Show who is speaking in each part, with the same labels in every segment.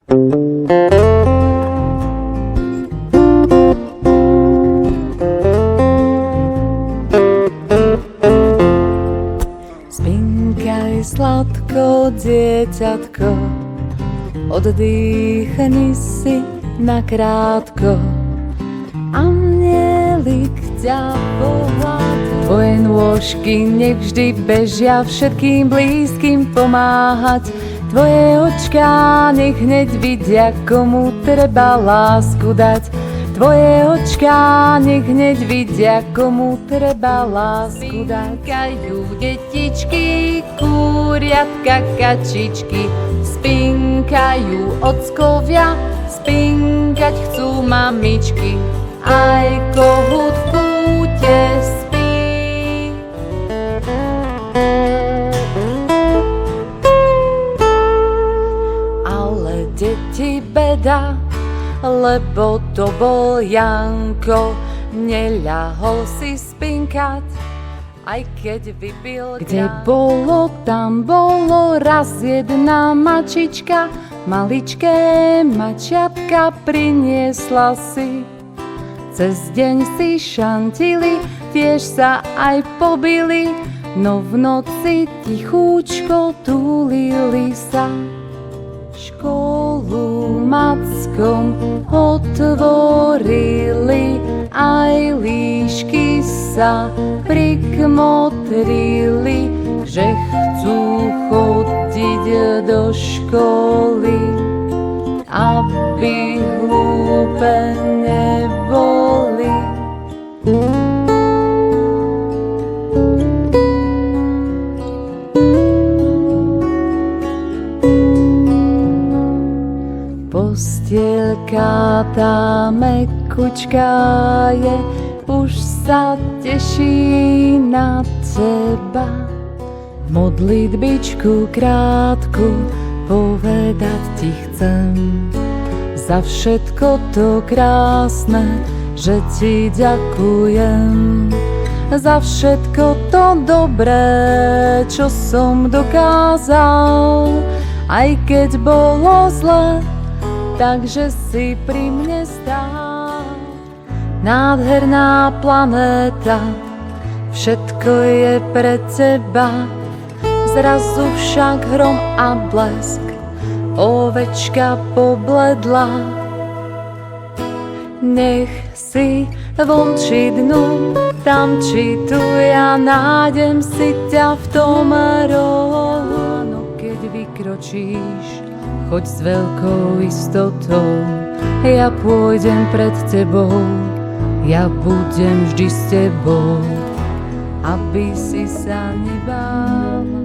Speaker 1: Spinkaj sladko, dieťatko, oddýchni si nakrátko. Anielik ťa pohľadá. Tvoje nôžky nech vždy bežia všetkým blízkym pomáhať. Tvoje očká nech hneď vidia, komu treba lásku dať. Tvoje očká nech hneď vidia, komu treba lásku dať. Spinkajú detičky, kúriatka, kačičky. Spinkajú ockovia, spinkať chcú mamičky. Aj kohút v kúte spí. Ale deti beda, lebo to bol Janko, neľahol si spinkať, aj keď vypil. Kde bolo, tam bolo raz jedna mačička, maličké mačiatka priniesla si. Cez deň si šantili, tiež sa aj pobili, no v noci tichúčko túlili sa. Školu mackom otvorili, aj líšky sa prikmotrili, že chcú chodiť do školy, aby hlúpe neboli. Postielka tá mekučka je, už sa teší na teba. Modlitbičku krátku povedať ti chcem, za všetko to krásne, že ti ďakujem. Za všetko to dobré, čo som dokázal, aj keď bolo zle, takže si pri mne stál. Nádherná planéta, všetko je pre teba, zrazu však hrom a blesk, ovečka pobledla. Nech si von či dnu, tam či tu, ja nájdem si ťa v tom rohu. No keď vykročíš, choď s veľkou istotou, ja pôjdem pred tebou, ja budem vždy s tebou, aby si sa nebála.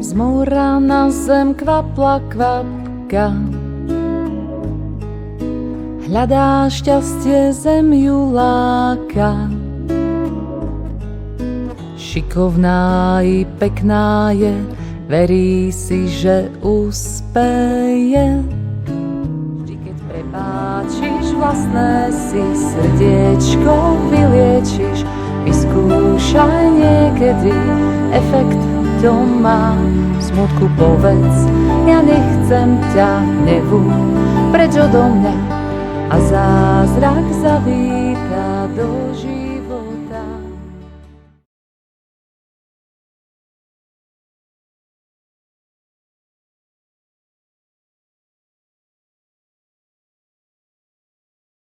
Speaker 1: Z mora na zem kvapla kvapka, hľadá šťastie, zem ju láka. Šikovná i pekná je, verí si, že úspeje. Vždy keď prepáčiš, vlastné si srdiečko vyliečiš. Vyskúšaj niekedy, efekt to má. Smutku povedz, ja nechcem ťa hnevu, preč odo mňa, a zázrak zavíta do života.